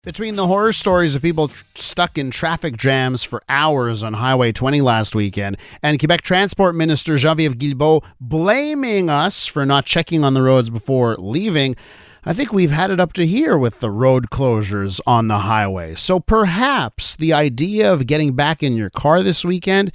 Between the horror stories of people stuck in traffic jams for hours on Highway 20 last weekend and Quebec Transport Minister Geneviève Guilbeault blaming us for not checking on the roads before leaving, I think we've had it up to here with the road closures on the highway. So perhaps the idea of getting back in your car this weekend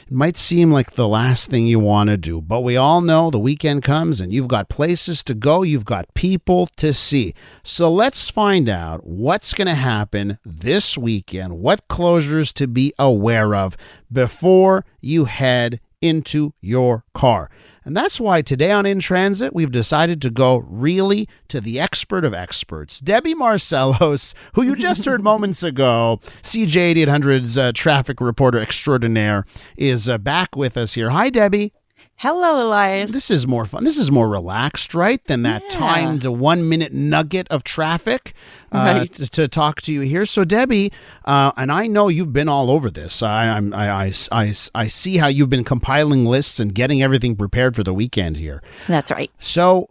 might seem like the last thing you want to do. But we all know the weekend comes and you've got places to go. You've got people to see. So let's find out what's going to happen this weekend, what closures to be aware of before you head into your car. And that's why today on In Transit, we've decided to go really to the expert of experts, Debbi Marsellos, who you just heard moments ago, CJAD 800's traffic reporter extraordinaire, is back with us here. Hi, Debbi. Hello, Elias. This is more fun. This is more relaxed, right, than that timed 1 minute nugget of traffic to talk to you here. So, Debbi, and I know you've been all over this. I see how you've been compiling lists and getting everything prepared for the weekend here. That's right. So,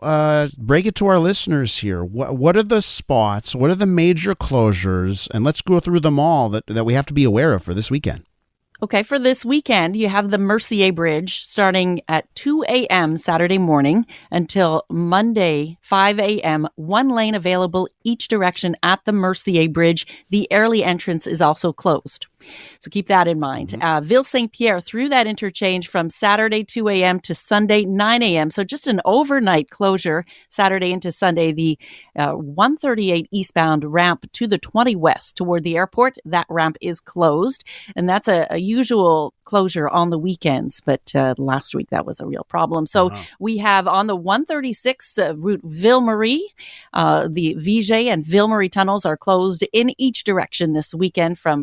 break it to our listeners here. What are the spots? What are the major closures? And let's go through them all that we have to be aware of for this weekend. Okay, for this weekend, you have the Mercier Bridge starting at 2 a.m. Saturday morning until Monday, 5 a.m. One lane available each direction at the Mercier Bridge. The early entrance is also closed. So keep that in mind. Ville-Saint-Pierre through that interchange from Saturday 2 a.m. to Sunday 9 a.m. So just an overnight closure Saturday into Sunday. The 138 eastbound ramp to the 20 west toward the airport, that ramp is closed. And that's a usual closure on the weekends. But last week that was a real problem. So we have on the 136 route Ville-Marie, the Viger and Ville-Marie tunnels are closed in each direction this weekend from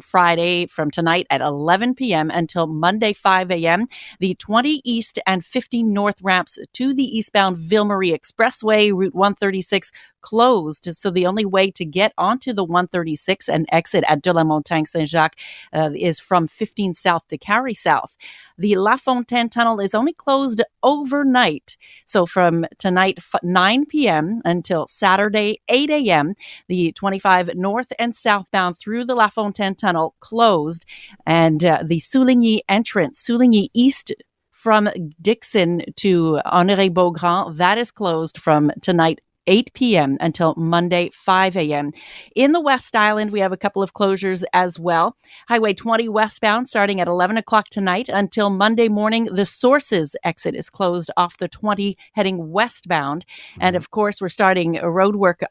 tonight at 11 p.m. until Monday, 5 a.m. The 20 East and 50 North ramps to the eastbound Ville-Marie Expressway, Route 136, closed. So the only way to get onto the 136 and exit at De la Montagne Saint-Jacques is from 15 South to Carry South. The La Fontaine Tunnel is only closed overnight. So from tonight 9 p.m. until Saturday 8 a.m., the 25 north and southbound through the La Fontaine Tunnel closed. And the Souligny entrance, Souligny East from Dixon to Honoré Beaugrand, that is closed from tonight 8 p.m. until Monday, 5 a.m. In the West Island, we have a couple of closures as well. Highway 20 westbound starting at 11 o'clock tonight until Monday morning. The Sources exit is closed off the 20 heading westbound. And of course, we're starting road work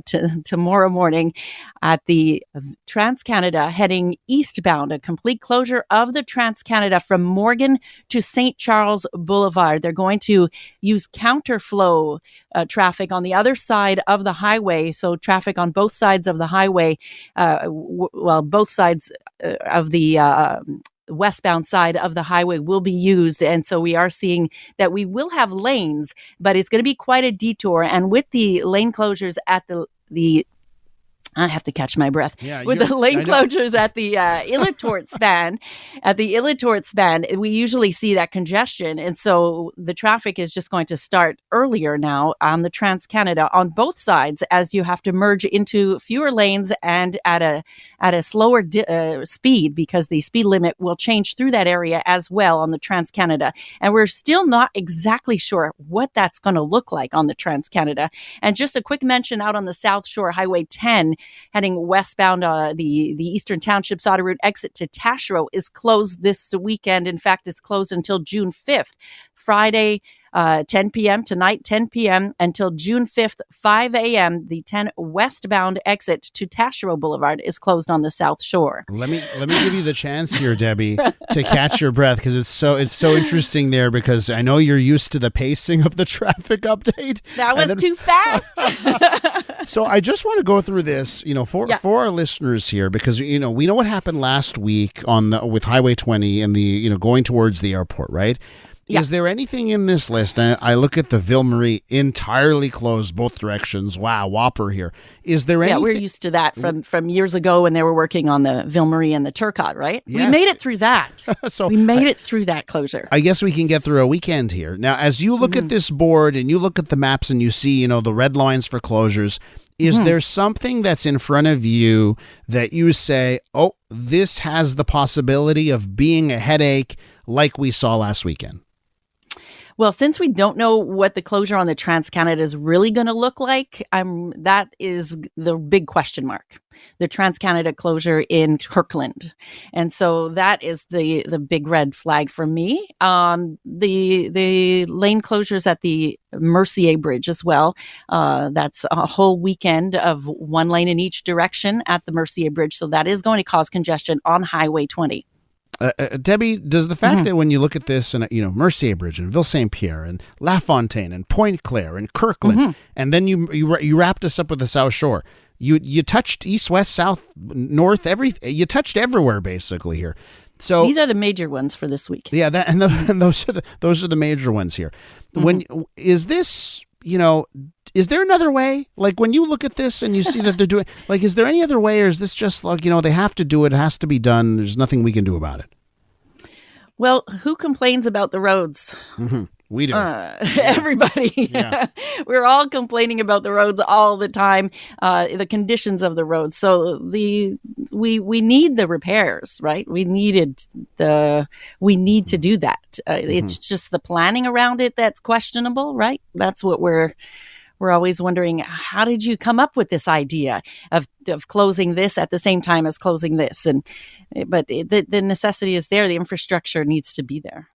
tomorrow morning at the Trans-Canada heading eastbound. A complete closure of the Trans-Canada from Morgan to St. Charles Boulevard. They're going to use counterflow traffic on the other side of the highway. So traffic on both sides of the highway, both sides of the westbound side of the highway will be used. And so we are seeing that we will have lanes, but it's going to be quite a detour. And with the lane closures at the I have to catch my breath. With the lane closures at the Illitorte span, we usually see that congestion. And so the traffic is just going to start earlier now on the Trans-Canada on both sides as you have to merge into fewer lanes and at a slower speed because the speed limit will change through that area as well on the Trans-Canada. And we're still not exactly sure what that's going to look like on the Trans-Canada. And just a quick mention out on the South Shore, Highway 10, heading westbound, the Eastern Townships auto route exit to Taschereau is closed this weekend. In fact, it's closed until June 5th. Friday, 10 p.m. tonight, 10 p.m. until June 5th, 5 a.m. The 10 westbound exit to Taschereau Boulevard is closed on the South Shore. Let me give you the chance here, Debbi, to catch your breath because it's so interesting there because I know you're used to the pacing of the traffic update. That was too fast. So I just want to go through this, for our listeners here because we know what happened last week with Highway 20 and the going towards the airport, right? Yeah. Is there anything in this list? And I look at the Ville-Marie entirely closed both directions. Wow, whopper here. Is there anything? Yeah, we're used to that from years ago when they were working on the Ville-Marie and the Turcotte, right? Yes. We made it through that. We made it through that closure. I guess we can get through a weekend here. Now, as you look at this board and you look at the maps and you see, the red lines for closures, Is there something that's in front of you that you say, oh, this has the possibility of being a headache like we saw last weekend? Well, since we don't know what the closure on the Trans-Canada is really going to look like, that is the big question mark. The Trans-Canada closure in Kirkland. And so that is the big red flag for me. The lane closures at the Mercier Bridge as well. That's a whole weekend of one lane in each direction at the Mercier Bridge. So that is going to cause congestion on Highway 20. Debbi, does the fact that when you look at this and Mercier Bridge and Ville Saint Pierre and La Fontaine and Pointe Claire and Kirkland, and then you wrapped us up with the South Shore, you touched east, west, south, north, you touched everywhere basically here. So these are the major ones for this week. Yeah, and those are the major ones here. When is this? Is there another way? Like when you look at this and you see that they're doing, like, is there any other way, or is this just like, they have to do it, it has to be done, there's nothing we can do about it? Well, who complains about the roads? We do. Everybody. Yeah. We're all complaining about the roads all the time, the conditions of the roads. So we need the repairs, right? We need to do that. It's just the planning around it that's questionable, right? That's what we're always wondering. How did you come up with this idea of closing this at the same time as closing this? But the necessity is there. The infrastructure needs to be there.